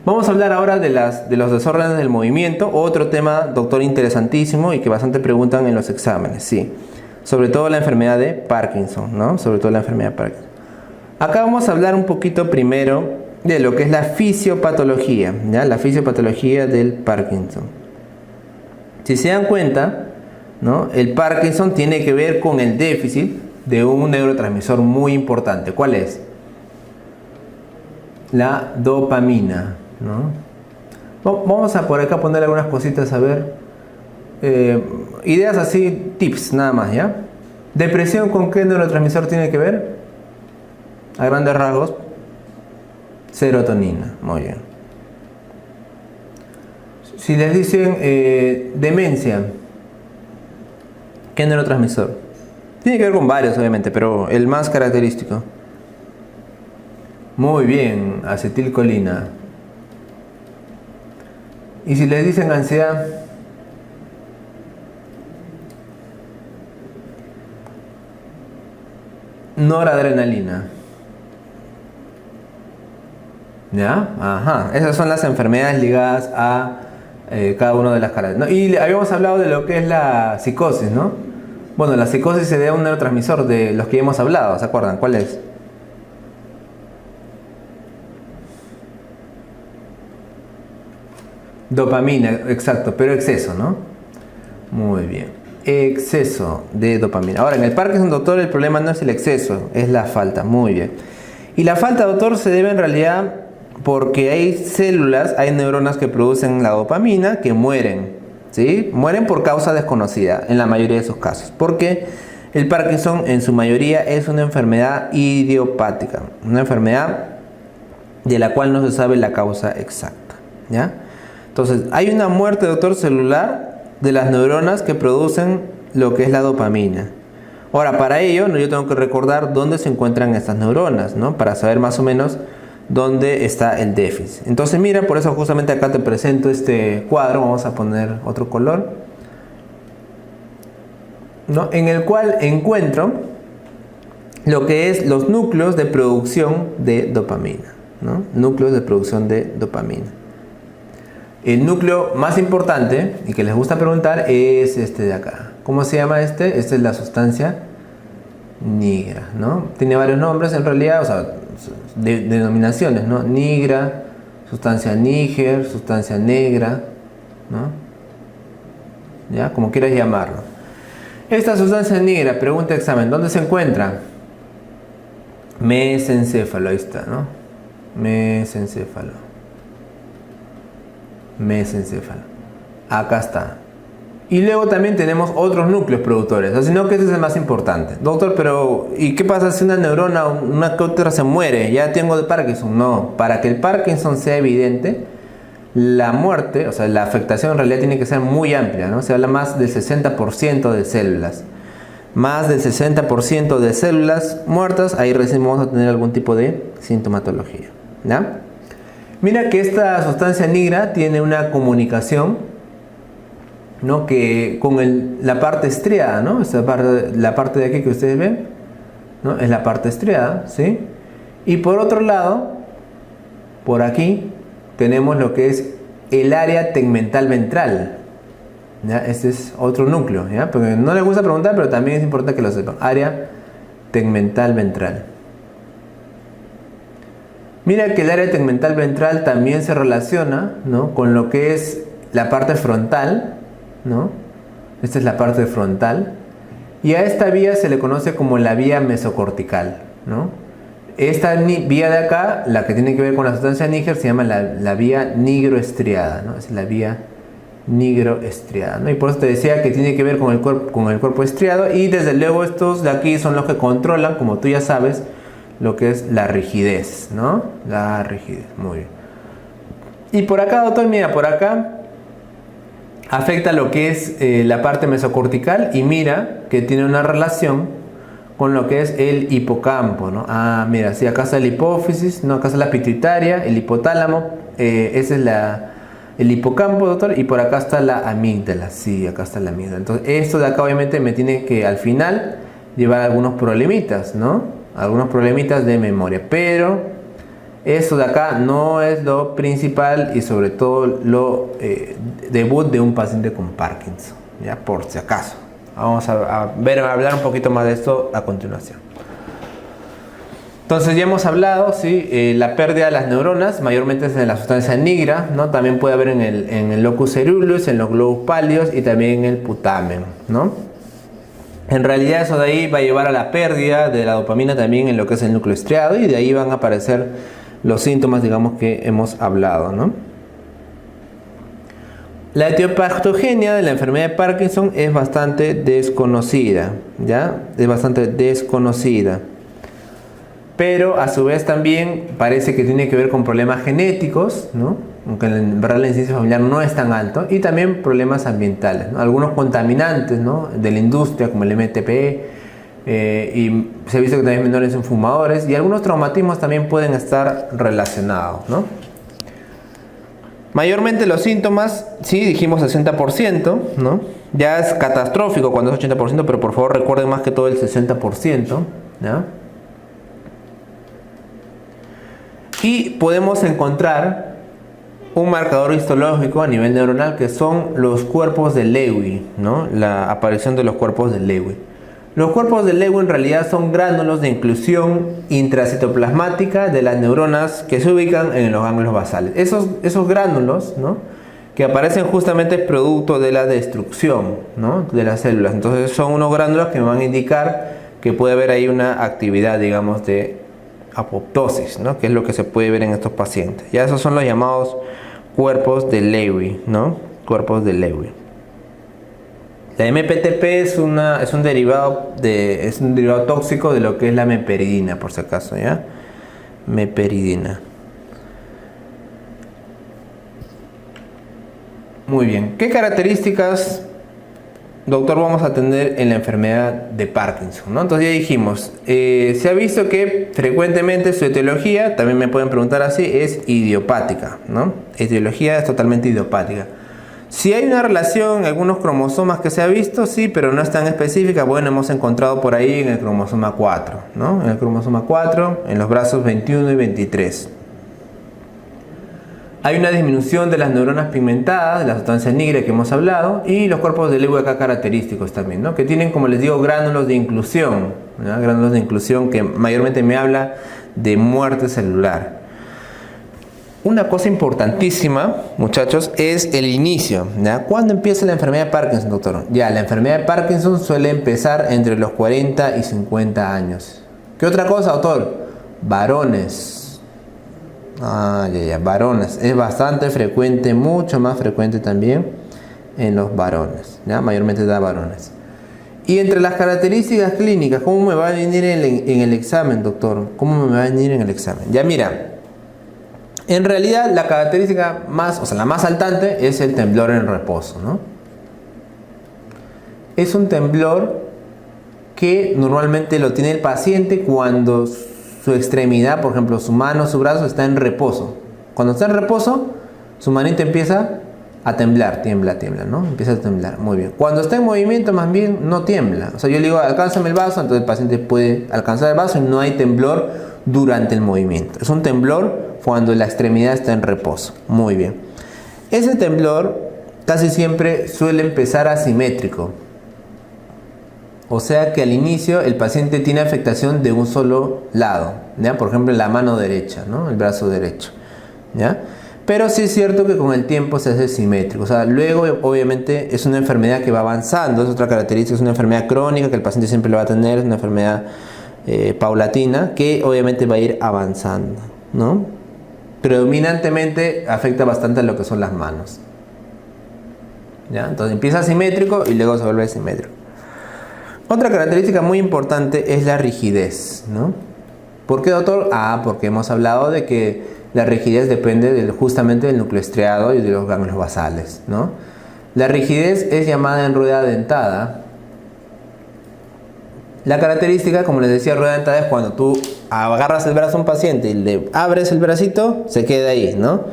Vamos a hablar ahora de los desórdenes del movimiento, otro tema, doctor, interesantísimo y que bastante preguntan en los exámenes, sí. Sobre todo la enfermedad de Parkinson, ¿no? Sobre todo la enfermedad de Parkinson. Acá vamos a hablar un poquito primero de lo que es la fisiopatología, ¿ya? La fisiopatología del Parkinson. Si se dan cuenta, ¿no? El Parkinson tiene que ver con el déficit de un neurotransmisor muy importante. ¿Cuál es? La dopamina, ¿no? Vamos a por acá poner algunas cositas a ver. Ideas así, tips nada más, ¿ya? Depresión, ¿con qué neurotransmisor tiene que ver? A grandes rasgos, serotonina. Muy bien. Si les dicen demencia, ¿qué neurotransmisor? Tiene que ver con varios, obviamente, pero el más característico. Muy bien, acetilcolina. Y si les dicen ansiedad, noradrenalina. ¿Ya? Ajá. Esas son las enfermedades ligadas a cada una de las características, ¿no? Y habíamos hablado de lo que es la psicosis, ¿no? Bueno, la psicosis se debe a un neurotransmisor de los que ya hemos hablado, ¿se acuerdan? ¿Cuál es? Dopamina, exacto, pero exceso, ¿no? Muy bien. Exceso de dopamina. Ahora, en el Parkinson, doctor, el problema no es el exceso, es la falta. Muy bien. Y la falta, doctor, se debe en realidad porque hay células, hay neuronas que producen la dopamina que mueren, ¿sí? Mueren por causa desconocida en la mayoría de sus casos. Porque el Parkinson en su mayoría es una enfermedad idiopática, una enfermedad de la cual no se sabe la causa exacta, ¿ya? Entonces, hay una muerte, doctor, celular de las neuronas que producen lo que es la dopamina. Ahora, para ello, yo tengo que recordar dónde se encuentran estas neuronas, ¿no? Para saber más o menos dónde está el déficit. Entonces, mira, por eso justamente acá te presento este cuadro. Vamos a poner otro color, ¿no? En el cual encuentro lo que es los núcleos de producción de dopamina, ¿no? Núcleos de producción de dopamina. El núcleo más importante y que les gusta preguntar es este de acá. ¿Cómo se llama este? Esta es la sustancia nigra, ¿no? Tiene varios nombres en realidad, o sea, denominaciones, ¿no? Nigra, sustancia níger, sustancia negra, ¿no? ¿Ya? Como quieras llamarlo. Esta sustancia negra, pregunta examen, ¿dónde se encuentra? Mesencéfalo, ahí está, ¿no? Mesencéfalo. Acá está. Y luego también tenemos otros núcleos productores, sino que ese es el más importante. Doctor, pero ¿y qué pasa si una neurona, una que otra se muere? ¿Ya tengo de Parkinson? No, para que el Parkinson sea evidente, la muerte, o sea, la afectación en realidad tiene que ser muy amplia, ¿no? Se habla más del 60% de células. Más del 60% de células muertas, ahí recién vamos a tener algún tipo de sintomatología, ¿ya? Mira que esta sustancia negra tiene una comunicación, ¿no? Que con la parte estriada, ¿no? La parte de aquí que ustedes ven, ¿no? Es la parte estriada, ¿sí? Y por otro lado, por aquí, tenemos lo que es el área tegmental ventral, ¿ya? Este es otro núcleo, ¿ya? Porque no les gusta preguntar, pero también es importante que lo sepan. Área tegmental ventral. Mira que el área tegmental ventral también se relaciona, ¿no? Con lo que es la parte frontal, ¿no? Esta es la parte frontal. Y a esta vía se le conoce como la vía mesocortical, ¿no? Esta vía de acá, la que tiene que ver con la sustancia níger, se llama la vía nigroestriada, ¿no? Es la vía nigroestriada, ¿no? Y por eso te decía que tiene que ver con el cuerpo estriado. Y desde luego estos de aquí son los que controlan, como tú ya sabes, lo que es la rigidez, ¿no? La rigidez, muy bien. Y por acá, doctor, mira, por acá afecta lo que es la parte mesocortical y mira que tiene una relación con lo que es el hipocampo, ¿no? Ah, mira, sí, acá está la hipófisis, ¿no? Acá está la pituitaria, el hipotálamo, ese es el hipocampo, doctor, y por acá está la amígdala, sí, acá está la amígdala. Entonces, esto de acá obviamente me tiene que al final llevar algunos problemitas, ¿no? Algunos problemitas de memoria, pero Esto de acá no es lo principal y sobre todo lo debut de un paciente con Parkinson, ya por si acaso. Vamos a hablar un poquito más de esto a continuación. Entonces ya hemos hablado, ¿sí? La pérdida de las neuronas, mayormente es en la sustancia nigra, ¿no? También puede haber en el locus ceruleus, en los globos pálidos y también en el putamen, ¿no? En realidad eso de ahí va a llevar a la pérdida de la dopamina también en lo que es el núcleo estriado y de ahí van a aparecer los síntomas, digamos, que hemos hablado, ¿no? La etiopatogenia de la enfermedad de Parkinson es bastante desconocida, ¿ya? Es bastante desconocida. Pero a su vez también parece que tiene que ver con problemas genéticos, ¿no? Aunque en verdad la incidencia familiar no es tan alto, y también problemas ambientales, ¿no? Algunos contaminantes, ¿no? De la industria como el MTP, y se ha visto que también menores en fumadores, y algunos traumatismos también pueden estar relacionados, ¿no? Mayormente los síntomas, sí, dijimos 60%, ¿no? Ya es catastrófico cuando es 80%, pero por favor recuerden más que todo el 60%, ¿ya? Y podemos encontrar un marcador histológico a nivel neuronal que son los cuerpos de Lewy, ¿no? La aparición de los cuerpos de Lewy. Los cuerpos de Lewy en realidad son gránulos de inclusión intracitoplasmática de las neuronas que se ubican en los ganglios basales. Esos gránulos, ¿no? Que aparecen justamente producto de la destrucción, ¿no? De las células. Entonces son unos gránulos que me van a indicar que puede haber ahí una actividad, digamos, de apoptosis, ¿no? Que es lo que se puede ver en estos pacientes. Ya esos son los llamados cuerpos de Lewy, ¿no? Cuerpos de Lewy. La MPTP es un derivado tóxico de lo que es la meperidina, por si acaso, ¿ya? Meperidina. Muy bien. ¿Qué características, doctor, vamos a tener en la enfermedad de Parkinson, ¿no? Entonces ya dijimos, se ha visto que frecuentemente su etiología, también me pueden preguntar así, es idiopática, ¿no? Etiología es totalmente idiopática. Si hay una relación, algunos cromosomas que se ha visto, sí, pero no es tan específica. Bueno, hemos encontrado por ahí en el cromosoma 4, ¿no? En el cromosoma 4, en los brazos 21 y 23. Hay una disminución de las neuronas pigmentadas, de la sustancia negra que hemos hablado, y los cuerpos de Lewy acá característicos también, ¿no? Que tienen, como les digo, gránulos de inclusión, ¿no? Gránulos de inclusión que mayormente me habla de muerte celular. Una cosa importantísima, muchachos, es el inicio, ¿ya? ¿Cuándo empieza la enfermedad de Parkinson, doctor? Ya, la enfermedad de Parkinson suele empezar entre los 40 y 50 años. ¿Qué otra cosa, doctor? Varones. Varones. Es bastante frecuente, mucho más frecuente también en los varones, ¿ya? Mayormente da varones. Y entre las características clínicas, ¿cómo me va a venir en el examen, doctor? ¿Cómo me va a venir en el examen? Ya, mira. En realidad la característica más, o sea, la más saltante es el temblor en reposo, ¿no? Es un temblor que normalmente lo tiene el paciente cuando su extremidad, por ejemplo, su mano, su brazo está en reposo. Cuando está en reposo, su manita empieza a temblar, tiembla, ¿no? Empieza a temblar, muy bien. Cuando está en movimiento, más bien no tiembla. O sea, yo le digo, alcánzame el vaso, entonces el paciente puede alcanzar el vaso y no hay temblor durante el movimiento. Es un temblor cuando la extremidad está en reposo. Muy bien. Ese temblor casi siempre suele empezar asimétrico. O sea que al inicio el paciente tiene afectación de un solo lado, ¿ya? Por ejemplo, la mano derecha, ¿no? El brazo derecho, ¿ya? Pero sí es cierto que con el tiempo se hace simétrico. O sea, luego obviamente es una enfermedad que va avanzando. Es otra característica, es una enfermedad crónica que el paciente siempre lo va a tener. Es una enfermedad paulatina que obviamente va a ir avanzando, ¿no? Predominantemente afecta bastante a lo que son las manos, ¿ya? Entonces empieza asimétrico y luego se vuelve simétrico. Otra característica muy importante es la rigidez, ¿no? ¿Por qué, doctor? Porque hemos hablado de que la rigidez depende justamente del núcleo estriado y de los ganglios basales, ¿no? La rigidez es llamada en rueda dentada. La característica, como les decía, rueda dentada es cuando tú agarras el brazo a un paciente y le abres el bracito, se queda ahí, ¿no?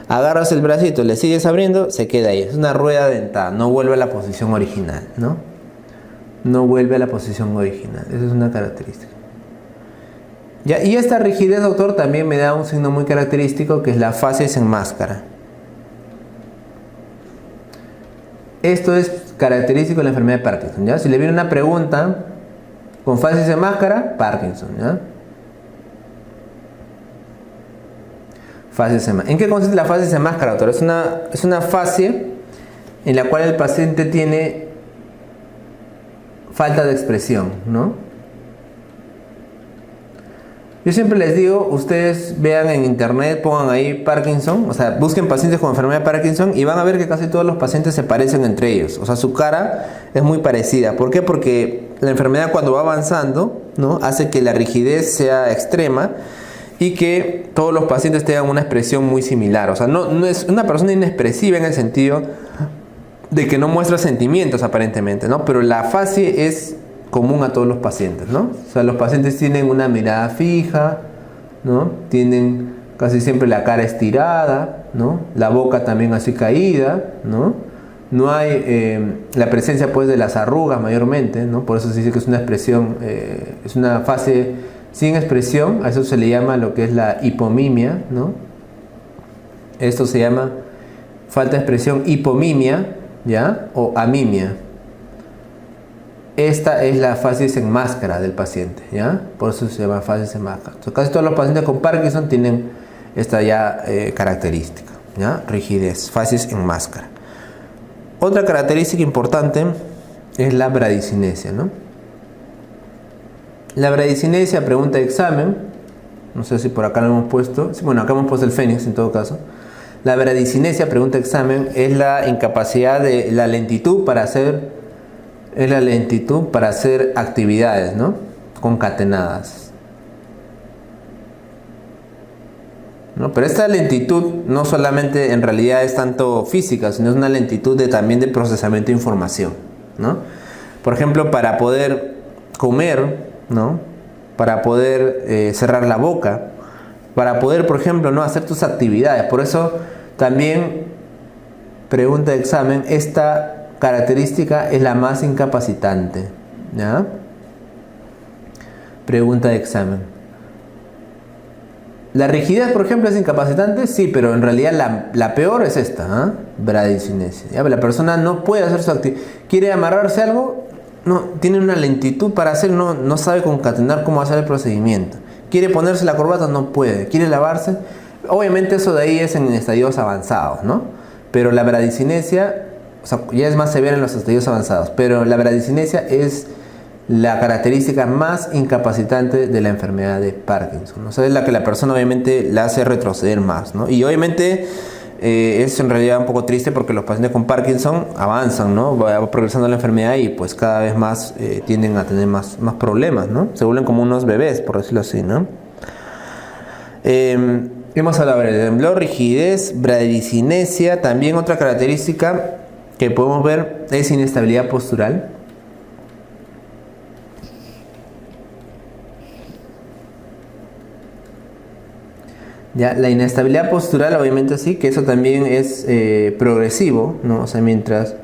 Agarras el bracito, le sigues abriendo, se queda ahí. Es una rueda dentada, no vuelve a la posición original, ¿no? No vuelve a la posición original. Esa es una característica. ¿Ya? Y esta rigidez, doctor, también me da un signo muy característico que es la facies en máscara. Esto es característico de la enfermedad de Parkinson, ¿ya? Si le viene una pregunta con facies en máscara, Parkinson, ¿ya? Facies en máscara. ¿En qué consiste la facies en máscara, doctor? Es una fase en la cual el paciente tiene falta de expresión, ¿no? Yo siempre les digo, ustedes vean en internet, pongan ahí Parkinson, o sea, busquen pacientes con enfermedad de Parkinson y van a ver que casi todos los pacientes se parecen entre ellos. O sea, su cara es muy parecida. ¿Por qué? Porque la enfermedad cuando va avanzando, ¿no?, hace que la rigidez sea extrema y que todos los pacientes tengan una expresión muy similar. O sea, no es una persona inexpresiva en el sentido de que no muestra sentimientos aparentemente, ¿no? Pero la facie es común a todos los pacientes, ¿no? O sea, los pacientes tienen una mirada fija, ¿no? Tienen casi siempre la cara estirada, ¿no? La boca también así caída, ¿no? No hay la presencia, pues, de las arrugas mayormente, ¿no? Por eso se dice que es una expresión, es una fase sin expresión. A eso se le llama lo que es la hipomimia, ¿no? Esto se llama falta de expresión, hipomimia, ¿ya? O amimia. Esta es la facies en máscara del paciente, ¿ya? Por eso se llama facies en máscara. Entonces, casi todos los pacientes con Parkinson tienen esta ya característica, ¿ya? Rigidez, facies en máscara. Otra característica importante es la bradicinesia, ¿no? La bradicinesia, pregunta de examen, no sé si por acá lo hemos puesto, bueno, acá hemos puesto el fénix en todo caso. La bradicinesia, pregunta de examen, es la incapacidad de la lentitud para hacer actividades, ¿no?, concatenadas, ¿no? Pero esta lentitud no solamente en realidad es tanto física, sino es una lentitud también de procesamiento de información, ¿no? Por ejemplo, para poder comer, ¿no?, para poder cerrar la boca, para poder, por ejemplo, ¿no?, hacer tus actividades. Por eso también, pregunta de examen, esta característica es la más incapacitante, ¿ya? Pregunta de examen. La rigidez, por ejemplo, es incapacitante, sí, pero en realidad la peor es esta, ¿eh? Bradicinesia. ¿Ya? La persona no puede hacer su actividad. Quiere amarrarse algo, no, tiene una lentitud para hacer, no sabe concatenar cómo hacer el procedimiento. Quiere ponerse la corbata, no puede. Quiere lavarse. Obviamente eso de ahí es en estadios avanzados, ¿no? Pero la bradicinesia, o sea, ya es más severa en los estadios avanzados, pero la bradicinesia es la característica más incapacitante de la enfermedad de Parkinson. O sea, es la que la persona obviamente la hace retroceder más, ¿no? Y obviamente es en realidad un poco triste porque los pacientes con Parkinson avanzan, ¿no? Va progresando la enfermedad y pues cada vez más tienden a tener más problemas, ¿no? Se vuelven como unos bebés, por decirlo así, ¿no? Hemos hablado de temblor, rigidez, bradicinesia. También otra característica que podemos ver es inestabilidad postural. Ya, la inestabilidad postural, obviamente sí, que eso también es progresivo, ¿no? O sea, mientras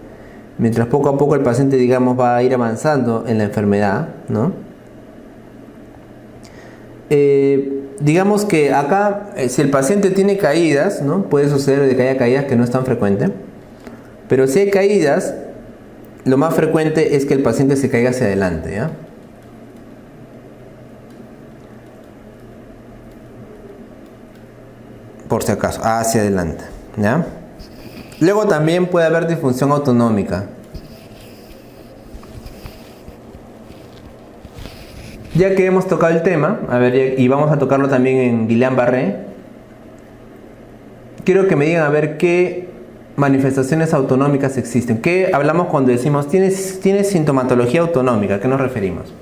poco a poco el paciente, digamos, va a ir avanzando en la enfermedad, ¿no? Digamos que acá, si el paciente tiene caídas, ¿no?, puede suceder de que haya caídas que no es tan frecuente, pero si hay caídas, lo más frecuente es que el paciente se caiga hacia adelante, ¿ya? Por si acaso, hacia adelante, ¿ya? Luego también puede haber disfunción autonómica. Ya que hemos tocado el tema, a ver, y vamos a tocarlo también en Guillain-Barré, quiero que me digan a ver qué manifestaciones autonómicas existen. ¿Qué hablamos cuando decimos tienes sintomatología autonómica? ¿A qué nos referimos?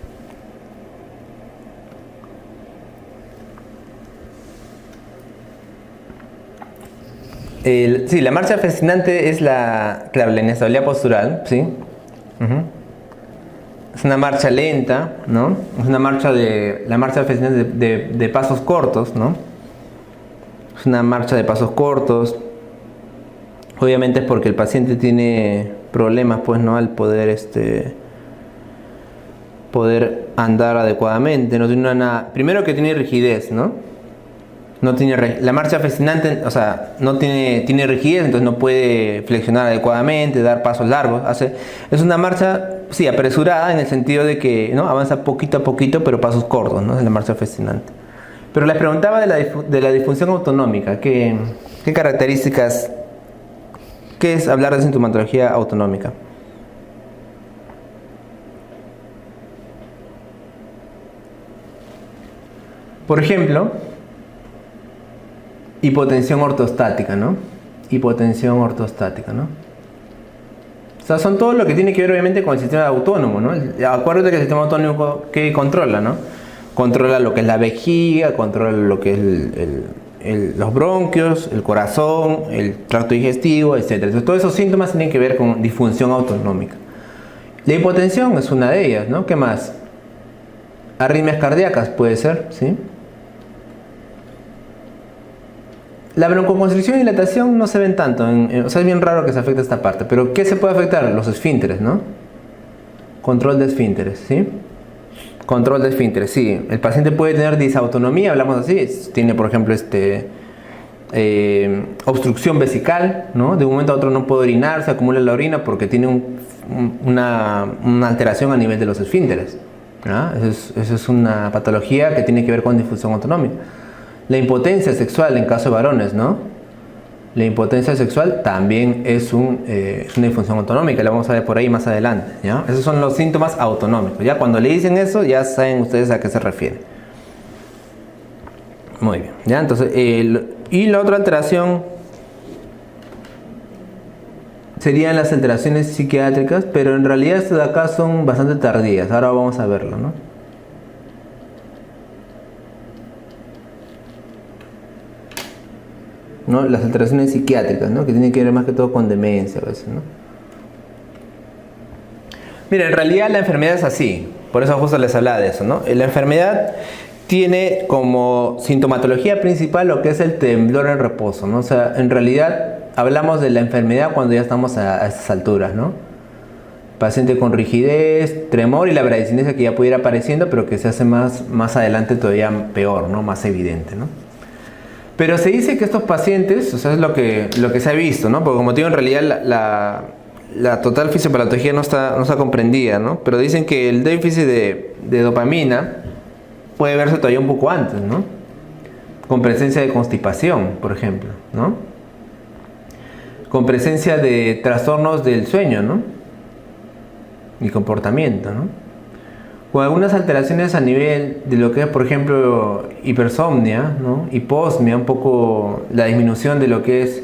Sí, la marcha fascinante es claro, la inestabilidad postural, ¿sí? Es una marcha lenta, ¿no? Es una marcha la marcha fascinante de pasos cortos, ¿no? Es una marcha de pasos cortos. Obviamente es porque el paciente tiene problemas, pues, ¿no?, al poder poder andar adecuadamente, no tiene primero que tiene rigidez, ¿no? No tiene la marcha fascinante, o sea, no tiene rigidez, entonces no puede flexionar adecuadamente, dar pasos largos. Es una marcha, sí, apresurada en el sentido de que, ¿no?, avanza poquito a poquito, pero pasos cortos, ¿no? Es la marcha fascinante. Pero les preguntaba de la disfunción autonómica, ¿qué características, qué es hablar de sintomatología autonómica? Por ejemplo, hipotensión ortostática, ¿no? Hipotensión ortostática, ¿no? O sea, son todo lo que tiene que ver obviamente con el sistema autónomo, ¿no? Acuérdate que el sistema autónomo que controla, ¿no? Controla lo que es la vejiga, controla lo que es los bronquios, el corazón, el tracto digestivo, etc. Entonces, todos esos síntomas tienen que ver con disfunción autonómica. La hipotensión es una de ellas, ¿no? ¿Qué más? Arritmias cardíacas puede ser, ¿sí? La broncoconstricción y dilatación no se ven tanto, o sea, es bien raro que se afecte esta parte, pero ¿qué se puede afectar? Los esfínteres, ¿no? Control de esfínteres, ¿sí? Control de esfínteres, sí. El paciente puede tener disautonomía, hablamos así, tiene por ejemplo obstrucción vesical, ¿no? De un momento a otro no puede orinar, se acumula la orina porque tiene una alteración a nivel de los esfínteres, ¿no? Eso es una patología que tiene que ver con disfunción autonómica. La impotencia sexual en caso de varones, ¿no? La impotencia sexual también es una disfunción autonómica, la vamos a ver por ahí más adelante, ¿ya? Esos son los síntomas autonómicos. Ya cuando le dicen eso, ya saben ustedes a qué se refiere. Muy bien, ¿ya? Entonces, y la otra alteración serían las alteraciones psiquiátricas, pero en realidad estas de acá son bastante tardías. Ahora vamos a verlo, ¿no? ¿No? Las alteraciones psiquiátricas, ¿no? Que tienen que ver más que todo con demencia a veces, ¿no? Mira, en realidad la enfermedad es así, por eso justo les hablaba de eso, ¿no? La enfermedad tiene como sintomatología principal lo que es el temblor en reposo, ¿no? O sea, en realidad hablamos de la enfermedad cuando ya estamos a estas alturas, ¿no? Paciente con rigidez, tremor y la bradicinesia que ya puede ir apareciendo, pero que se hace más adelante todavía peor, ¿no? Más evidente, ¿no? Pero se dice que estos pacientes, o sea, es lo que se ha visto, ¿no? Porque como te digo, en realidad la total fisiopatología no está comprendida, ¿no? Pero dicen que el déficit de dopamina puede verse todavía un poco antes, ¿no? Con presencia de constipación, por ejemplo, ¿no? Con presencia de trastornos del sueño, ¿no? Y comportamiento, ¿no? Con algunas alteraciones a nivel de lo que es, por ejemplo, hipersomnia, ¿no? Hiposmia, un poco la disminución de lo que es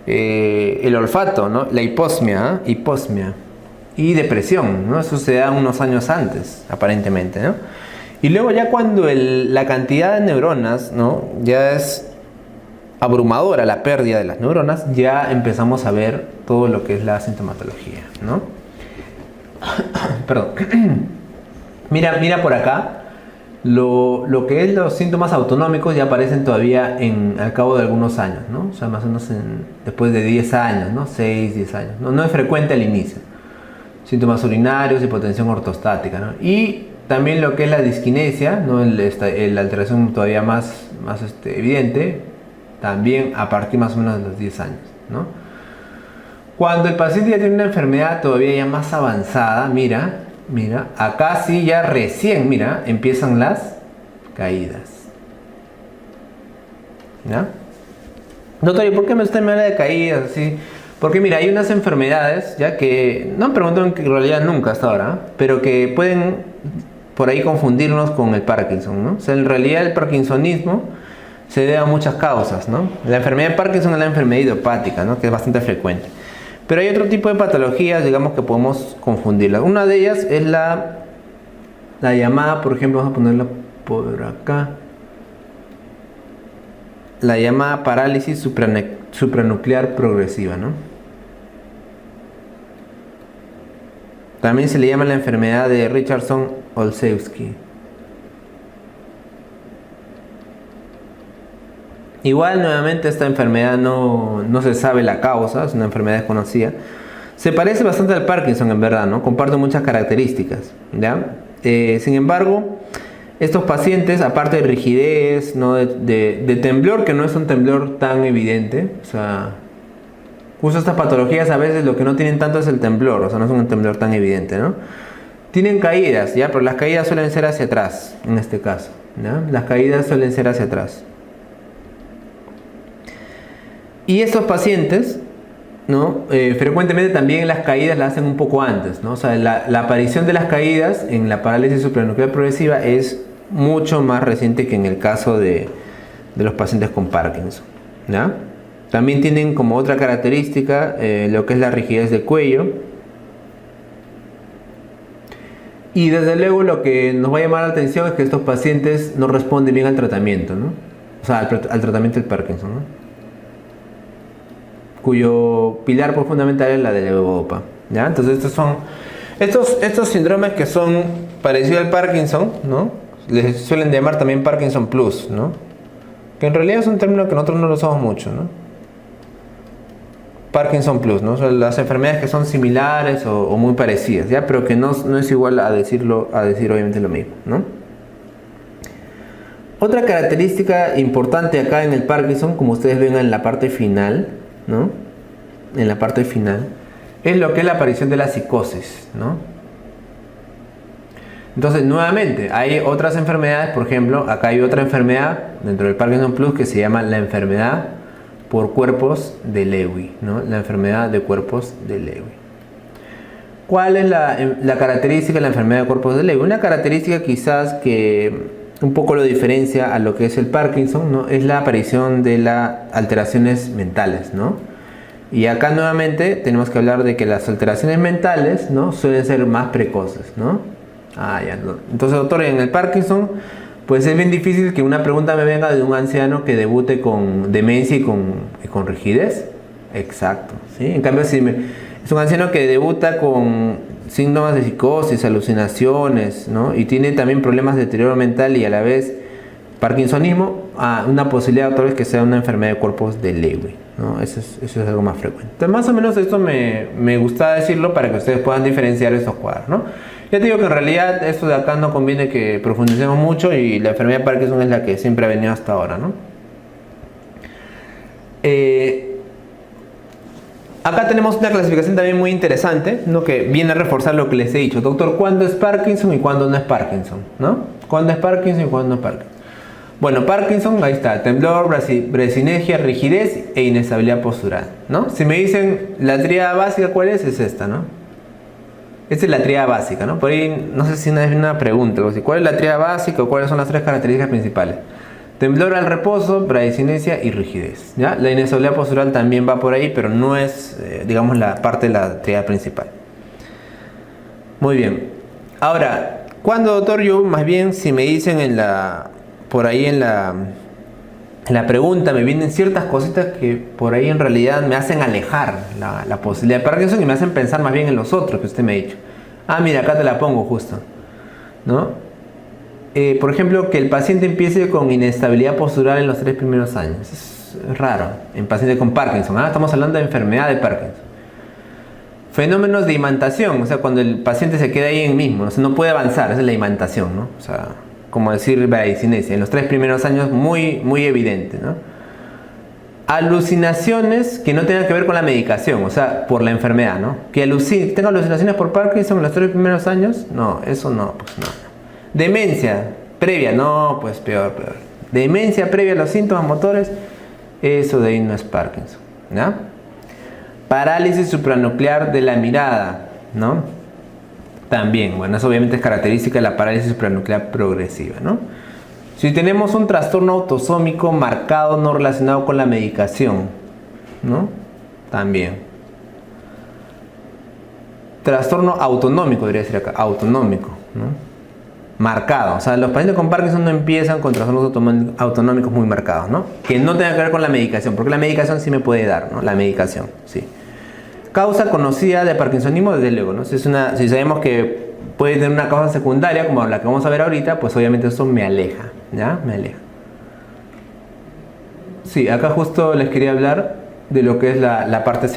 el olfato, ¿no? La hiposmia y depresión, ¿no? Eso se da unos años antes, aparentemente, ¿no? Y luego ya cuando la cantidad de neuronas, ¿no?, ya es abrumadora, la pérdida de las neuronas, ya empezamos a ver todo lo que es la sintomatología, ¿no? Perdón. Mira por acá, lo que es los síntomas autonómicos ya aparecen todavía al cabo de algunos años, ¿no? O sea, más o menos después de 10 años, ¿no? 6, 10 años. No es frecuente al inicio. Síntomas urinarios, hipotensión ortostática, ¿no? Y también lo que es la disquinesia, ¿no? La alteración todavía más evidente, también a partir más o menos de los 10 años, ¿no? Cuando el paciente ya tiene una enfermedad todavía ya más avanzada, mira, acá sí ya recién, mira, empiezan las caídas. ¿Ya? Doctor, ¿y por qué usted me habla de caídas así? Porque mira, hay unas enfermedades, ya que no me preguntan en realidad nunca hasta ahora, pero que pueden por ahí confundirnos con el Parkinson, ¿no? O sea, en realidad el parkinsonismo se debe a muchas causas, ¿no? La enfermedad de Parkinson es la enfermedad idiopática, ¿no? Que es bastante frecuente. Pero hay otro tipo de patologías, digamos, que podemos confundirlas. Una de ellas es la llamada, por ejemplo, vamos a ponerla por acá, la llamada parálisis supranuclear progresiva, ¿no? También se le llama la enfermedad de Richardson-Olszewski. Igual, nuevamente, esta enfermedad no se sabe la causa, es una enfermedad desconocida. Se parece bastante al Parkinson, en verdad, ¿no? Comparte muchas características, ¿ya? Sin embargo, estos pacientes, aparte de rigidez, ¿no? de temblor, que no es un temblor tan evidente, o sea, justo estas patologías a veces lo que no tienen tanto es el temblor, o sea, no es un temblor tan evidente, ¿no? Tienen caídas, ¿ya? Pero las caídas suelen ser hacia atrás, en este caso, ¿ya? Las caídas suelen ser hacia atrás. Y estos pacientes, ¿no? Frecuentemente también las caídas las hacen un poco antes, ¿no? O sea, la aparición de las caídas en la parálisis supranuclear progresiva es mucho más reciente que en el caso de los pacientes con Parkinson, ¿ya? También tienen como otra característica lo que es la rigidez del cuello. Y desde luego lo que nos va a llamar la atención es que estos pacientes no responden bien al tratamiento, ¿no? O sea, al tratamiento del Parkinson, ¿no? Cuyo pilar pues, fundamental es la de levodopa, ¿ya? Entonces estos son estos síndromes que son parecidos al Parkinson, ¿no? Les suelen llamar también Parkinson Plus, ¿no? Que en realidad es un término que nosotros no lo usamos mucho, ¿no? Parkinson Plus, ¿no? O sea, las enfermedades que son similares o muy parecidas, ¿ya? Pero que no es igual a decir obviamente lo mismo, ¿no? Otra característica importante acá en el Parkinson, como ustedes ven en la parte final, ¿no? En la parte final, es lo que es la aparición de la psicosis, ¿no? Entonces, nuevamente, hay otras enfermedades, por ejemplo, acá hay otra enfermedad dentro del Parkinson Plus que se llama la enfermedad por cuerpos de Lewy, ¿no? La enfermedad de cuerpos de Lewy. ¿Cuál es la característica de la enfermedad de cuerpos de Lewy? Una característica quizás que un poco lo diferencia a lo que es el Parkinson, ¿no? Es la aparición de las alteraciones mentales, ¿no? Y acá nuevamente tenemos que hablar de que las alteraciones mentales, ¿no? Suelen ser más precoces, ¿no? Ya, no. Entonces, doctor, en el Parkinson pues es bien difícil que una pregunta me venga de un anciano que debute con demencia y con rigidez. Exacto, ¿sí? En cambio, si es un anciano que debuta con síntomas de psicosis, alucinaciones, ¿no? Y tiene también problemas de deterioro mental y a la vez parkinsonismo, una posibilidad otra vez que sea una enfermedad de cuerpos de Lewy, ¿no? Eso es algo más frecuente. Entonces, más o menos esto me gusta decirlo para que ustedes puedan diferenciar estos cuadros, ¿no? Ya te digo que en realidad esto de acá no conviene que profundicemos mucho y la enfermedad de Parkinson es la que siempre ha venido hasta ahora, ¿no? Acá tenemos una clasificación también muy interesante, ¿no? Que viene a reforzar lo que les he dicho. Doctor, ¿cuándo es Parkinson y cuándo no es Parkinson? ¿No? ¿Cuándo es Parkinson y cuándo no es Parkinson? Bueno, Parkinson, ahí está, temblor, brasinegia, rigidez e inestabilidad postural, ¿no? Si me dicen la tríada básica, ¿cuál es? Es esta, ¿no? Esta es la tríada básica, ¿no? Por ahí, no sé si una pregunta, ¿cuál es la tríada básica o cuáles son las tres características principales? Temblor al reposo, bradicinesia y rigidez, ¿ya? La inestabilidad postural también va por ahí, pero no es, digamos, la parte de la tríada principal. Muy bien. Ahora, ¿cuándo, doctor? Yo, más bien, si me dicen por ahí en la pregunta, me vienen ciertas cositas que por ahí en realidad me hacen alejar la posibilidad de Parkinson y me hacen pensar más bien en los otros que usted me ha dicho. Mira, acá te la pongo justo, ¿no? Por ejemplo, que el paciente empiece con inestabilidad postural en los 3 primeros años. Es raro en pacientes con Parkinson. Estamos hablando de enfermedad de Parkinson. Fenómenos de imantación, o sea, cuando el paciente se queda ahí en mismo, o sea, no puede avanzar, esa es la imantación, ¿no? O sea, como decir bradicinesia, en los 3 primeros años muy, muy evidente, ¿no? Alucinaciones que no tengan que ver con la medicación, o sea, por la enfermedad, ¿no? Que tenga alucinaciones por Parkinson en los 3 primeros años, no, eso no, pues no. Demencia previa, no, pues peor. Demencia previa a los síntomas motores, eso de ahí no es Parkinson, ¿no? Parálisis supranuclear de la mirada, ¿no? También, bueno, eso obviamente es característica de la parálisis supranuclear progresiva, ¿no? Si tenemos un trastorno autosómico marcado no relacionado con la medicación, ¿no? También. Trastorno autonómico, debería decir acá, autonómico, ¿no? Marcado, o sea, los pacientes con Parkinson no empiezan con trastornos autonómicos muy marcados, ¿no? Que no tengan que ver con la medicación, porque la medicación sí me puede dar, ¿no? La medicación, sí. Causa conocida de parkinsonismo, desde luego, ¿no? Si sabemos que puede tener una causa secundaria, como la que vamos a ver ahorita, pues obviamente eso me aleja, ¿ya? Me aleja. Sí, acá justo les quería hablar de lo que es la parte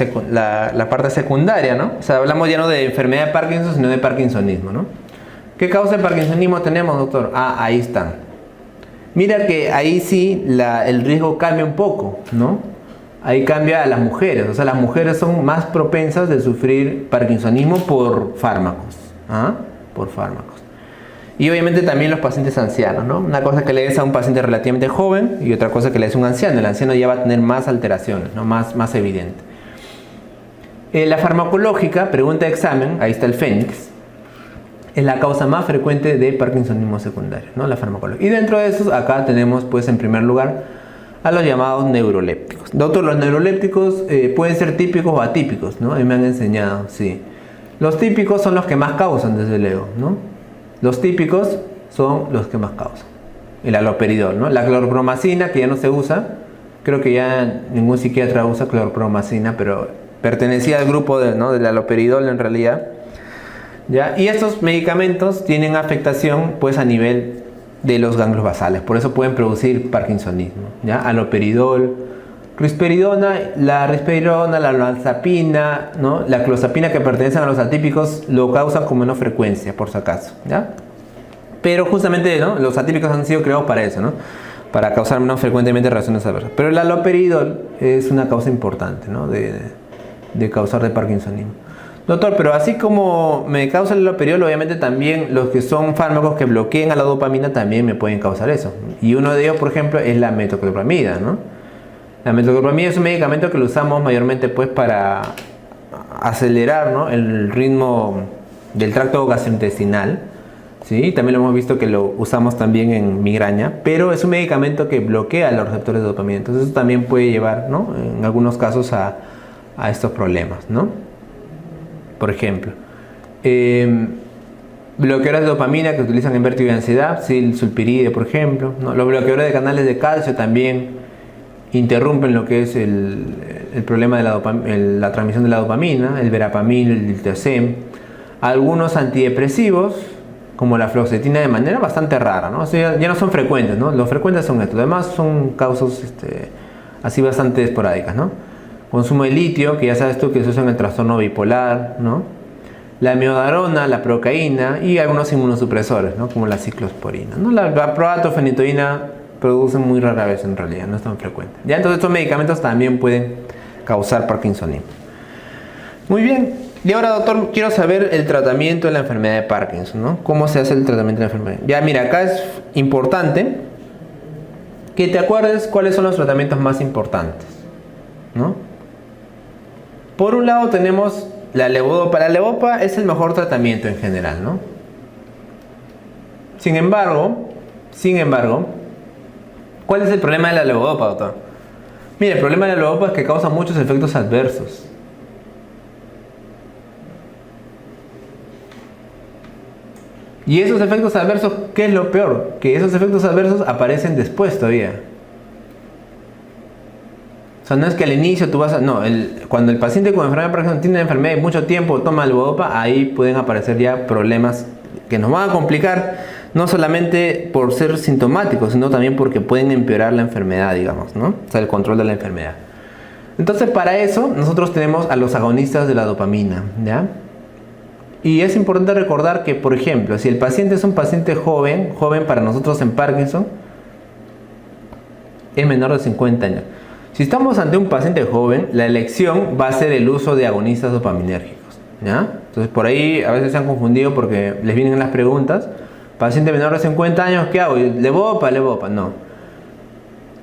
secundaria, ¿no? O sea, hablamos ya no de enfermedad de Parkinson, sino de parkinsonismo, ¿no? ¿Qué causa de parkinsonismo tenemos, doctor? Ah, ahí están. Mira que ahí sí el riesgo cambia un poco, ¿no? Ahí cambia a las mujeres, o sea, las mujeres son más propensas de sufrir parkinsonismo por fármacos, ¿ah? Por fármacos. Y obviamente también los pacientes ancianos, ¿no? Una cosa que le des a un paciente relativamente joven y otra cosa que le des a un anciano. El anciano ya va a tener más alteraciones, ¿no? Más evidente. La farmacológica, pregunta de examen, ahí está el Fénix, es la causa más frecuente de parkinsonismo secundario, ¿no? La farmacológica. Y dentro de esos, acá tenemos, pues, en primer lugar, a los llamados neurolépticos. Doctor, los neurolépticos pueden ser típicos o atípicos, ¿no? A mí me han enseñado, sí. Los típicos son los que más causan, desde luego, ¿no? Los típicos son los que más causan. El haloperidol, ¿no? La clorpromacina, que ya no se usa, creo que ya ningún psiquiatra usa clorpromacina, pero pertenecía al grupo ¿no? del haloperidol en realidad. ¿Ya? Y estos medicamentos tienen afectación, pues, a nivel de los ganglios basales, por eso pueden producir parkinsonismo, ¿ya? Haloperidol, risperidona, la olanzapina, ¿no? La clozapina, que pertenecen a los atípicos, lo causan con menos frecuencia, por si acaso, ¿ya? Pero justamente, ¿no? Los atípicos han sido creados para eso, ¿no? Para causar menos frecuentemente reacciones adversas. Pero el haloperidol es una causa importante, ¿no? de causar de parkinsonismo. Doctor, pero así como me causa el haloperidol, obviamente también los que son fármacos que bloqueen a la dopamina también me pueden causar eso. Y uno de ellos, por ejemplo, es la metoclopramida, ¿no? La metoclopramida es un medicamento que lo usamos mayormente, pues, para acelerar, ¿no? el ritmo del tracto gastrointestinal, ¿sí? También lo hemos visto que lo usamos también en migraña, pero es un medicamento que bloquea los receptores de dopamina. Entonces eso también puede llevar, ¿no? En algunos casos a estos problemas, ¿no? Por ejemplo, bloqueadores de dopamina que utilizan en vértigo y ansiedad, sulpiride, por ejemplo, ¿no? Los bloqueadores de canales de calcio también interrumpen lo que es el problema de la transmisión de la dopamina, el verapamil, el diltiazem. Algunos antidepresivos, como la fluoxetina, de manera bastante rara, ¿no? O sea, ya no son frecuentes, ¿no? Los frecuentes son estos, además son causas así bastante esporádicas, ¿no? Consumo de litio, que ya sabes tú que se usa en el trastorno bipolar, ¿no? La miodarona, la procaína y algunos inmunosupresores, ¿no? Como la ciclosporina, ¿no? La valproato, fenitoína producen muy rara vez en realidad, no es tan frecuente. Ya, entonces estos medicamentos también pueden causar parkinsonismo. Muy bien. Y ahora, doctor, quiero saber el tratamiento de la enfermedad de Parkinson, ¿no? ¿Cómo se hace el tratamiento de la enfermedad? Ya, mira, acá es importante que te acuerdes cuáles son los tratamientos más importantes, ¿no? Por un lado tenemos la levodopa. La levodopa es el mejor tratamiento en general, ¿no? Sin embargo, ¿cuál es el problema de la levodopa, doctor? Mire, el problema de la levodopa es que causa muchos efectos adversos. Y esos efectos adversos, ¿qué es lo peor? Que esos efectos adversos aparecen después todavía. O sea, no es que al inicio tú vas a... No, cuando el paciente con enfermedad de Parkinson tiene una enfermedad y mucho tiempo toma levodopa, ahí pueden aparecer ya problemas que nos van a complicar, no solamente por ser sintomáticos, sino también porque pueden empeorar la enfermedad, digamos, ¿no? O sea, el control de la enfermedad. Entonces, para eso, nosotros tenemos a los agonistas de la dopamina, ¿ya? Y es importante recordar que, por ejemplo, si el paciente es un paciente joven para nosotros en Parkinson, es menor de 50 años. Si estamos ante un paciente joven, la elección va a ser el uso de agonistas dopaminérgicos, ¿ya? Entonces, por ahí a veces se han confundido porque les vienen las preguntas. Paciente menor de 50 años, ¿qué hago? ¿Levodopa? No.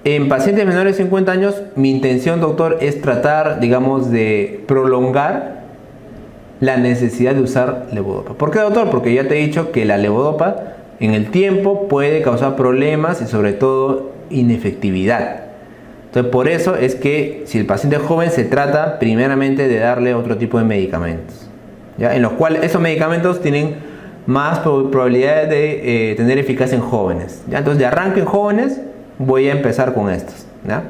En pacientes menores de 50 años, mi intención, doctor, es tratar, digamos, de prolongar la necesidad de usar levodopa. ¿Por qué, doctor? Porque ya te he dicho que la levodopa en el tiempo puede causar problemas y sobre todo inefectividad. Entonces, por eso es que si el paciente es joven, se trata primeramente de darle otro tipo de medicamentos, ¿ya? En los cuales esos medicamentos tienen más probabilidades de tener eficacia en jóvenes, ¿ya? Entonces, de arranque en jóvenes, voy a empezar con estos, ¿ya?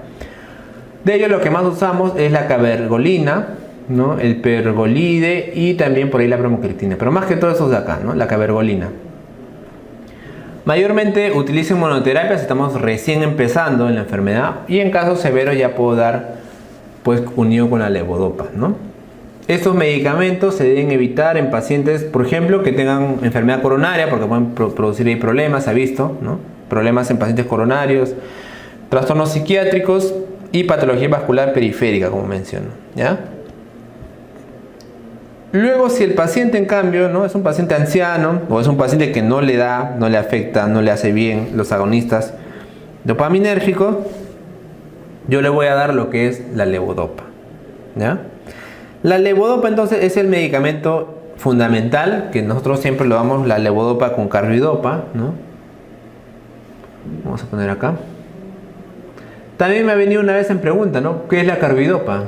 De ellos lo que más usamos es la cabergolina, ¿no? El pergolide y también por ahí la bromocriptina, pero más que todo esos de acá, ¿no? La cabergolina. Mayormente utilicen monoterapia si estamos recién empezando en la enfermedad, y en caso severo ya puedo dar, pues, unido con la levodopa, ¿no? Estos medicamentos se deben evitar en pacientes, por ejemplo, que tengan enfermedad coronaria, porque pueden producir ahí problemas, se ha visto, ¿no? Problemas en pacientes coronarios, trastornos psiquiátricos y patología vascular periférica, como menciono, ¿ya? Luego, si el paciente, en cambio, ¿no?, es un paciente anciano o es un paciente que no le da, no le afecta, no le hace bien los agonistas dopaminérgicos, yo le voy a dar lo que es la levodopa, ¿ya? La levodopa, entonces, es el medicamento fundamental, que nosotros siempre lo damos, la levodopa con carbidopa, ¿no? Vamos a poner acá. También me ha venido una vez en pregunta, ¿no?, ¿qué es la carbidopa?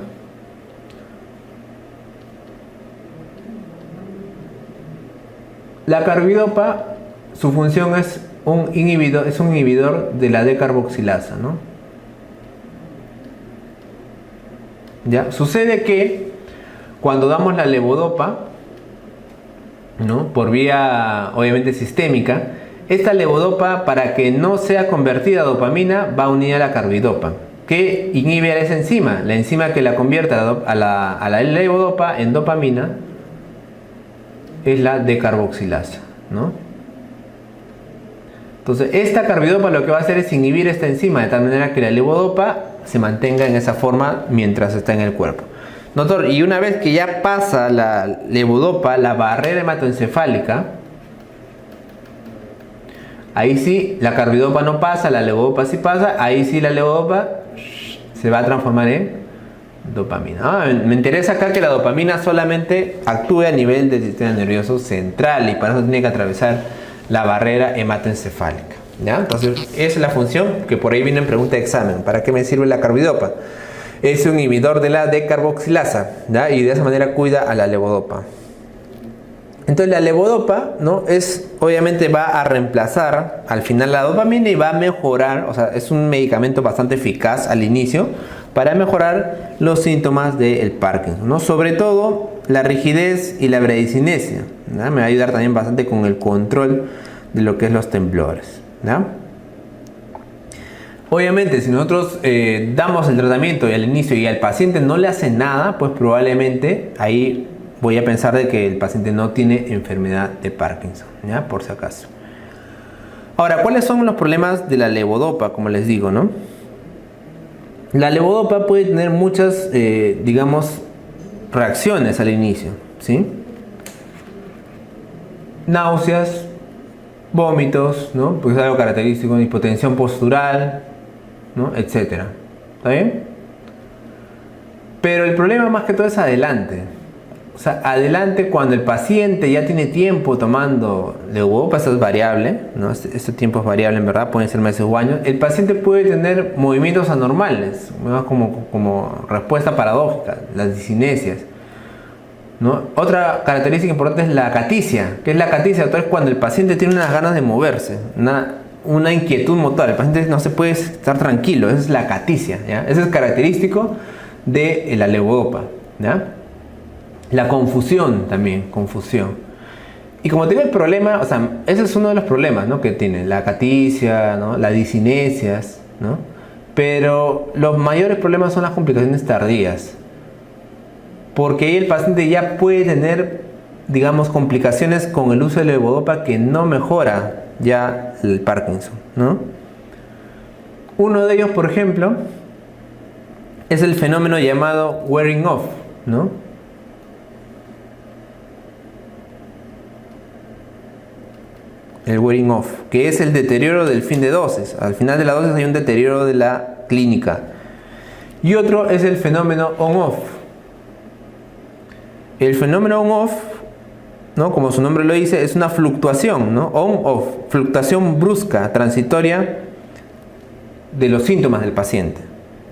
La carbidopa, su función es un inhibidor de la D-carboxilasa, ¿no? ¿Ya? Sucede que cuando damos la levodopa, ¿no?, por vía obviamente sistémica, esta levodopa, para que no sea convertida a dopamina, va unida a la carbidopa, que inhibe a esa enzima, la enzima que la convierte a la levodopa en dopamina, es la D-carboxilasa, ¿no? Entonces, esta carbidopa lo que va a hacer es inhibir esta enzima, de tal manera que la levodopa se mantenga en esa forma mientras está en el cuerpo. Doctor, y una vez que ya pasa la levodopa, la barrera hematoencefálica, ahí sí la carbidopa no pasa, la levodopa sí pasa, ahí sí la levodopa se va a transformar en dopamina. Me interesa acá que la dopamina solamente actúe a nivel del sistema nervioso central y para eso tiene que atravesar la barrera hematoencefálica, ¿ya? Entonces, esa es la función que por ahí viene en pregunta de examen. ¿Para qué me sirve la carbidopa? Es un inhibidor de la D-carboxilasa, ¿ya? Y de esa manera cuida a la levodopa. Entonces, la levodopa, ¿no?, obviamente va a reemplazar al final la dopamina y va a mejorar, o sea, es un medicamento bastante eficaz al inicio para mejorar los síntomas del Parkinson, ¿no? Sobre todo la rigidez y la bradicinesia, ¿no? Me va a ayudar también bastante con el control de lo que es los temblores, ¿no? Obviamente, si nosotros damos el tratamiento y al inicio y al paciente no le hace nada, pues probablemente ahí voy a pensar de que el paciente no tiene enfermedad de Parkinson, ¿ya? Por si acaso. Ahora, ¿cuáles son los problemas de la levodopa? Como les digo, ¿no? La levodopa puede tener muchas, digamos, reacciones al inicio, ¿sí? Náuseas, vómitos, ¿no?, porque es algo característico, hipotensión postural, ¿no?, etcétera. ¿Está bien? Pero el problema más que todo es adelante. O sea, adelante cuando el paciente ya tiene tiempo tomando levodopa, eso es variable, ¿no? Este tiempo es variable, en verdad, pueden ser meses o años. El paciente puede tener movimientos anormales, ¿no?, como respuesta paradójica, las discinesias, ¿no? Otra característica importante es la acaticia. ¿Qué es la acaticia? Doctor, es cuando el paciente tiene unas ganas de moverse, una inquietud motor. El paciente no se puede estar tranquilo, esa es la acaticia, ¿ya? Eso es característico de la levodopa, ¿ya? La confusión también, confusión. Y como tiene el problema, o sea, ese es uno de los problemas, ¿no?, que tiene, la acaticia, ¿no?, las discinesias, ¿no? Pero los mayores problemas son las complicaciones tardías. Porque ahí el paciente ya puede tener, digamos, complicaciones con el uso de levodopa que no mejora ya el Parkinson, ¿no? Uno de ellos, por ejemplo, es el fenómeno llamado wearing off, ¿no? El wearing off, que es el deterioro del fin de dosis. Al final de la dosis hay un deterioro de la clínica. Y otro es el fenómeno on-off. El fenómeno on-off, ¿no?, como su nombre lo dice, es una fluctuación, ¿no?, on-off, fluctuación brusca, transitoria de los síntomas del paciente,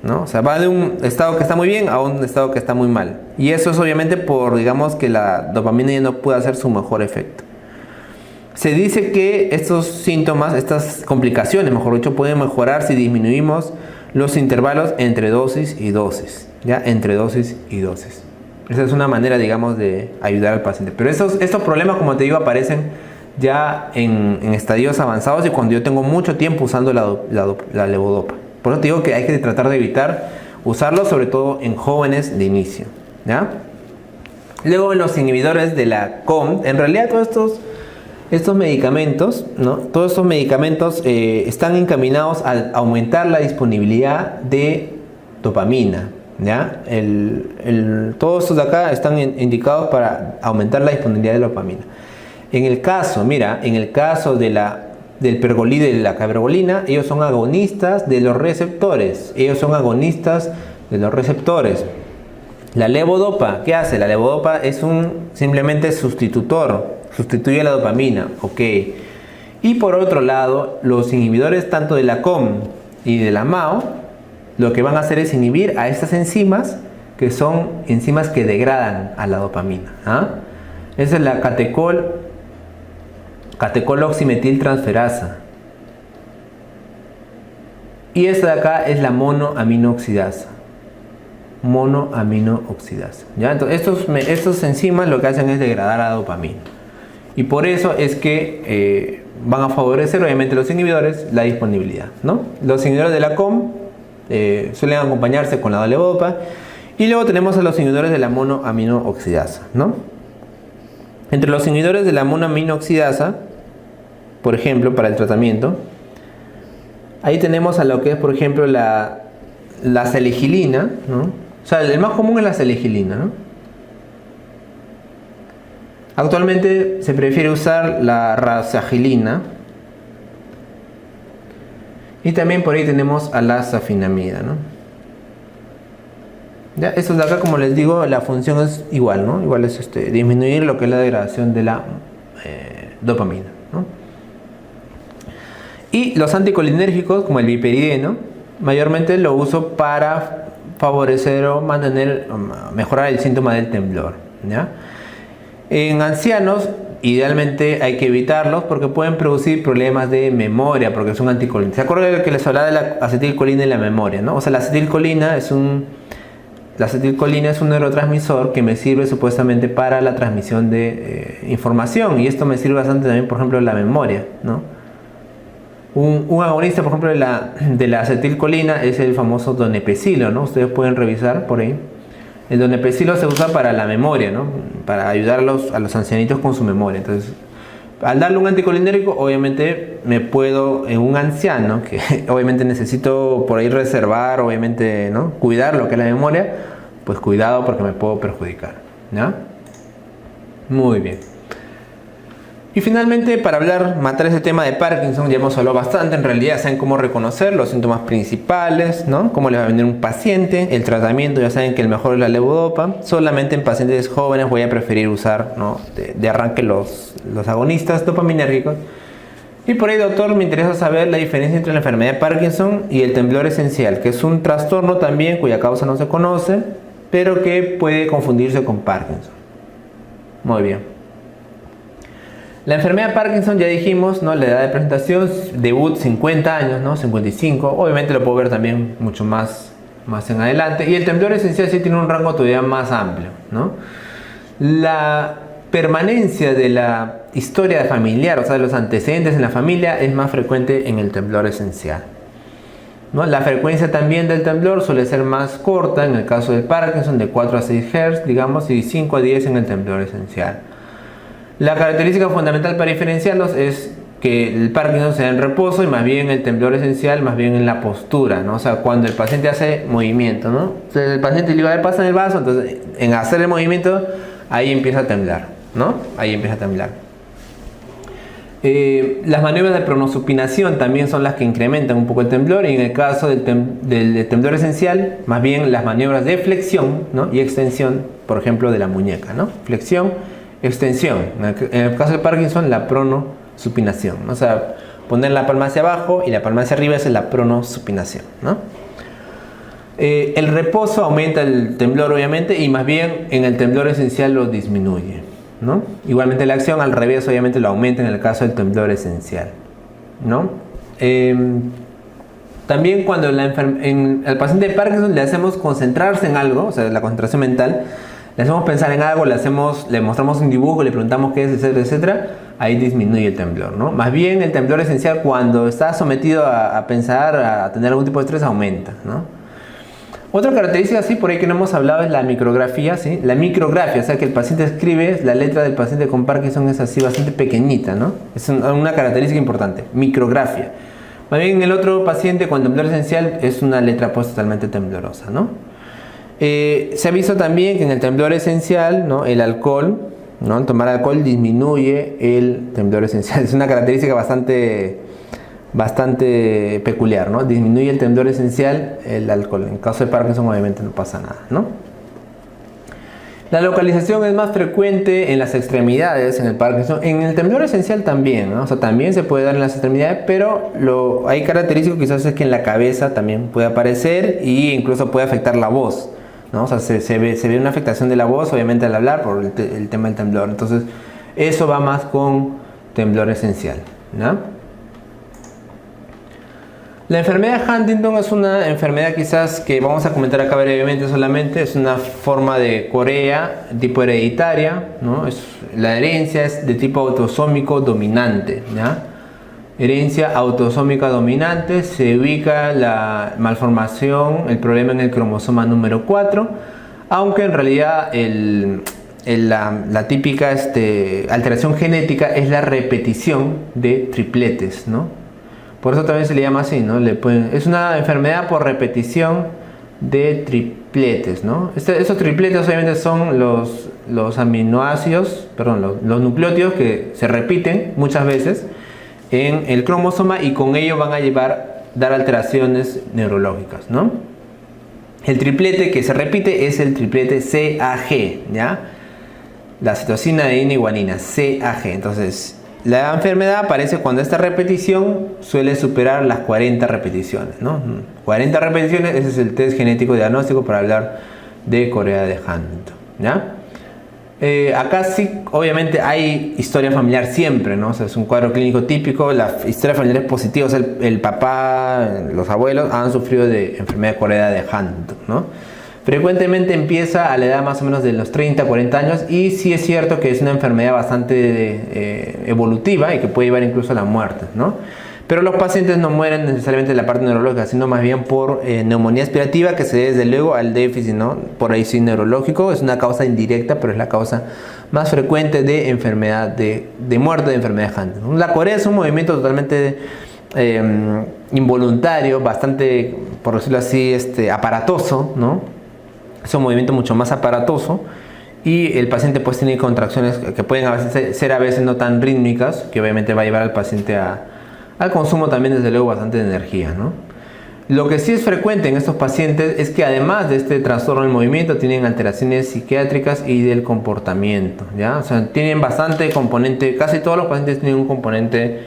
¿no? O sea, va de un estado que está muy bien a un estado que está muy mal. Y eso es obviamente por, digamos, que la dopamina ya no puede hacer su mejor efecto. Se dice que estos síntomas, estas complicaciones, mejor dicho, pueden mejorar si disminuimos los intervalos entre dosis y dosis, ¿ya? Entre dosis y dosis. Esa es una manera, digamos, de ayudar al paciente. Pero estos problemas, como te digo, aparecen ya en estadios avanzados y cuando yo tengo mucho tiempo usando la levodopa. Por eso te digo que hay que tratar de evitar usarlo, sobre todo en jóvenes de inicio, ¿ya? Luego los inhibidores de la COM, en realidad todos estos medicamentos, ¿no? Todos estos medicamentos están encaminados a aumentar la disponibilidad de dopamina, ¿ya? Todos estos de acá están indicados para aumentar la disponibilidad de dopamina. En el caso del pergolide y de la cabergolina, ellos son agonistas de los receptores. La levodopa, ¿qué hace? La levodopa es simplemente sustituye la dopamina, ok. Y por otro lado, los inhibidores tanto de la COM y de la MAO, lo que van a hacer es inhibir a estas enzimas, que son enzimas que degradan a la dopamina, ¿ah? Esa es la catecol-oximetiltransferasa. Y esta de acá es la monoaminooxidasa. ¿Ya? Entonces estos enzimas lo que hacen es degradar a la dopamina. Y por eso es que van a favorecer, obviamente, los inhibidores, la disponibilidad, ¿no? Los inhibidores de la COM suelen acompañarse con la levodopa. Y luego tenemos a los inhibidores de la monoaminooxidasa, ¿no? Entre los inhibidores de la monoaminooxidasa, por ejemplo, para el tratamiento, ahí tenemos a lo que es, por ejemplo, la salicilina, ¿no? O sea, el más común es la salicilina, ¿no? Actualmente se prefiere usar la razacilina. Y también por ahí tenemos a la safinamida, ¿no? Ya, estos de acá, como les digo, la función es igual, ¿no? Igual es disminuir lo que es la degradación de la dopamina, ¿no? Y los anticolinérgicos, como el viperideno, mayormente lo uso para favorecer o mejorar el síntoma del temblor, ¿ya? En ancianos, idealmente hay que evitarlos porque pueden producir problemas de memoria, porque son anticolínicos. ¿Se acuerdan que les hablaba de la acetilcolina y la memoria, ¿no? O sea, la acetilcolina es un neurotransmisor que me sirve supuestamente para la transmisión de información, y esto me sirve bastante también, por ejemplo, en la memoria, ¿no? Un agonista, por ejemplo, de la acetilcolina es el famoso donepezilo, ¿no? Ustedes pueden revisar por ahí. El donepezilo se usa para la memoria, ¿no? Para ayudar a los ancianitos con su memoria. Entonces, al darle un anticolinérgico, obviamente en un anciano, que obviamente necesito por ahí reservar, obviamente, ¿no? Cuidar lo que es la memoria, pues cuidado porque me puedo perjudicar, ¿ya? Muy bien. Y finalmente, para matar ese tema de Parkinson, ya hemos hablado bastante. En realidad saben cómo reconocer los síntomas principales, ¿no? Cómo les va a venir un paciente. El tratamiento, ya saben que el mejor es la levodopa. Solamente en pacientes jóvenes voy a preferir usar, ¿no? de arranque los agonistas dopaminérgicos. Y por ahí, doctor, me interesa saber la diferencia entre la enfermedad de Parkinson y el temblor esencial, que es un trastorno también cuya causa no se conoce, pero que puede confundirse con Parkinson. Muy bien. La enfermedad de Parkinson, ya dijimos, ¿no? La edad de presentación, debut 50 años, ¿no? 55. Obviamente lo puedo ver también mucho más en adelante. Y el temblor esencial sí tiene un rango todavía más amplio, ¿no? La permanencia de la historia familiar, o sea, de los antecedentes en la familia, es más frecuente en el temblor esencial, ¿no? La frecuencia también del temblor suele ser más corta en el caso del Parkinson, de 4 a 6 Hz, digamos, y 5 a 10 en el temblor esencial. La característica fundamental para diferenciarlos es que el Parkinson se da en reposo y más bien el temblor esencial más bien en la postura, ¿no? O sea, cuando el paciente hace movimiento, ¿no? Entonces el paciente le pasa en el vaso, entonces en hacer el movimiento ahí empieza a temblar, ¿no? Ahí empieza a temblar. Las maniobras de pronosupinación también son las que incrementan un poco el temblor, y en el caso del temblor esencial, más bien las maniobras de flexión, ¿no? Y extensión, por ejemplo, de la muñeca, ¿no? Flexión, extensión. En el caso de Parkinson, la pronosupinación, ¿no? O sea, poner la palma hacia abajo y la palma hacia arriba, es la pronosupinación, ¿no? El reposo aumenta el temblor, obviamente, y más bien en el temblor esencial lo disminuye, ¿no? Igualmente la acción al revés, obviamente, lo aumenta en el caso del temblor esencial, ¿no? También cuando al paciente de Parkinson le hacemos concentrarse en algo, o sea, la concentración mental, le hacemos pensar en algo, le mostramos un dibujo, le preguntamos qué es, etcétera, etcétera, ahí disminuye el temblor, ¿no? Más bien el temblor esencial, cuando está sometido a pensar, a tener algún tipo de estrés, aumenta, ¿no? Otra característica, sí, por ahí que no hemos hablado es la micrografía, ¿sí? La micrografía, o sea que el paciente escribe, la letra del paciente con Parkinson es así bastante pequeñita, ¿no? Es una característica importante, micrografía. Más bien en el otro paciente con temblor esencial es una letra pues totalmente temblorosa, ¿no? Se ha visto también que en el temblor esencial, ¿no? El alcohol, ¿no? El tomar alcohol disminuye el temblor esencial. Es una característica bastante peculiar, ¿no? Disminuye el temblor esencial el alcohol. En caso de Parkinson obviamente no pasa nada, ¿no? La localización es más frecuente en las extremidades en el Parkinson. En el temblor esencial también, ¿no? O sea, también se puede dar en las extremidades, pero hay características quizás es que en la cabeza también puede aparecer e incluso puede afectar la voz, ¿no? O sea, se ve una afectación de la voz obviamente al hablar por el tema del temblor. Entonces eso va más con temblor esencial, ¿no? La enfermedad de Huntington es una enfermedad quizás que vamos a comentar acá brevemente solamente. Es una forma de Corea tipo hereditaria, ¿no? La herencia es de tipo autosómico dominante, ¿ya? Herencia autosómica dominante. Se ubica la malformación, el problema en el cromosoma número 4, aunque en realidad la típica alteración genética es la repetición de tripletes, ¿no? Por eso también se le llama así, ¿no? Es una enfermedad por repetición de tripletes, ¿no? Esos tripletes obviamente son los aminoácidos, perdón, los nucleótidos que se repiten muchas veces en el cromosoma y con ello van a dar alteraciones neurológicas, ¿no? El triplete que se repite es el triplete CAG, ¿ya? La citosina, adenina y guanina, CAG. Entonces, la enfermedad aparece cuando esta repetición suele superar las 40 repeticiones, ¿no? 40 repeticiones, ese es el test genético diagnóstico para hablar de Corea de Huntington, ¿ya? Acá sí, obviamente hay historia familiar siempre, ¿no? O sea, es un cuadro clínico típico. La historia familiar es positiva, o sea, el papá, los abuelos han sufrido de enfermedad de Corea de Huntington, ¿no? Frecuentemente empieza a la edad más o menos de los 30, 40 años y sí es cierto que es una enfermedad bastante evolutiva y que puede llevar incluso a la muerte, ¿no? Pero los pacientes no mueren necesariamente de la parte neurológica, sino más bien por neumonía aspirativa, que se debe desde luego al déficit, ¿no? Por ahí sí neurológico, es una causa indirecta, pero es la causa más frecuente de enfermedad, de muerte de enfermedad de Huntington. La Corea es un movimiento totalmente involuntario, bastante, por decirlo así, aparatoso, ¿no? Es un movimiento mucho más aparatoso y el paciente pues tiene contracciones que pueden ser a veces no tan rítmicas, que obviamente va a llevar al paciente al consumo también desde luego bastante de energía, ¿no? Lo que sí es frecuente en estos pacientes es que además de este trastorno del movimiento tienen alteraciones psiquiátricas y del comportamiento, ¿ya? O sea, tienen bastante componente, casi todos los pacientes tienen un componente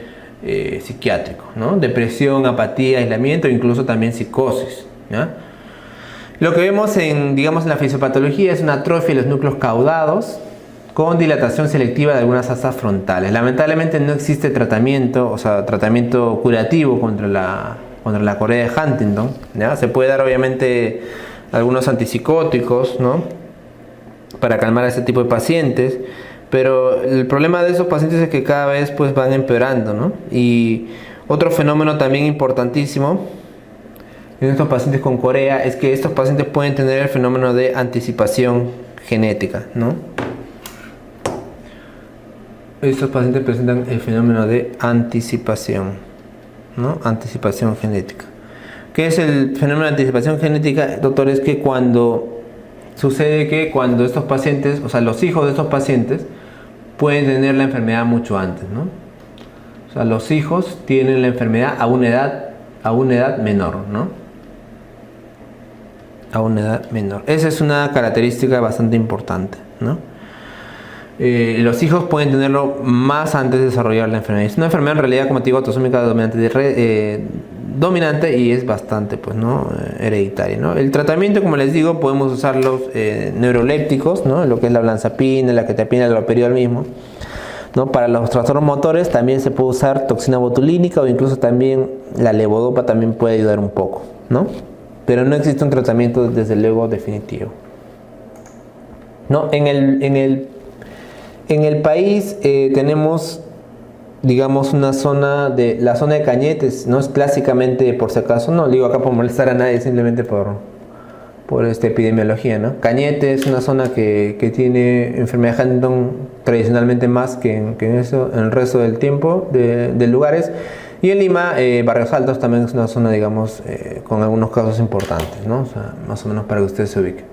psiquiátrico, ¿no? Depresión, apatía, aislamiento, incluso también psicosis, ¿ya? Lo que vemos en la fisiopatología es una atrofia de los núcleos caudados con dilatación selectiva de algunas asas frontales. Lamentablemente no existe tratamiento, o sea, tratamiento curativo contra la Corea de Huntington, ¿ya? Se puede dar obviamente algunos antipsicóticos, ¿no? Para calmar a este tipo de pacientes, pero el problema de esos pacientes es que cada vez pues van empeorando, ¿no? Y otro fenómeno también importantísimo en estos pacientes con Corea es que estos pacientes pueden tener el fenómeno de anticipación genética, ¿no? Estos pacientes presentan el fenómeno de anticipación, ¿no? Anticipación genética. ¿Qué es el fenómeno de anticipación genética, doctor? Es que cuando estos pacientes, o sea, los hijos de estos pacientes pueden tener la enfermedad mucho antes, ¿no? O sea, los hijos tienen la enfermedad a una edad menor, ¿no? A una edad menor. Esa es una característica bastante importante, ¿no? Los hijos pueden tenerlo más antes de desarrollar la enfermedad. Es una enfermedad en realidad, como te digo, autosómica dominante y es bastante, pues, ¿no? Hereditaria, ¿no? El tratamiento, como les digo, podemos usar los neurolépticos, ¿no? Lo que es la olanzapina, la quetiapina, el haloperidol mismo, ¿no? Para los trastornos motores también se puede usar toxina botulínica o incluso también la levodopa también puede ayudar un poco, ¿no? Pero no existe un tratamiento desde luego definitivo, ¿no? En el país tenemos, digamos, la zona de Cañetes, no es clásicamente, por si acaso, no digo acá por molestar a nadie, simplemente por por esta epidemiología, ¿no? Cañete es una zona que tiene enfermedad de Huntington tradicionalmente más que en el resto del tiempo de lugares. Y en Lima, Barrios Altos también es una zona, digamos, con algunos casos importantes, ¿no? O sea, más o menos para que ustedes se ubiquen.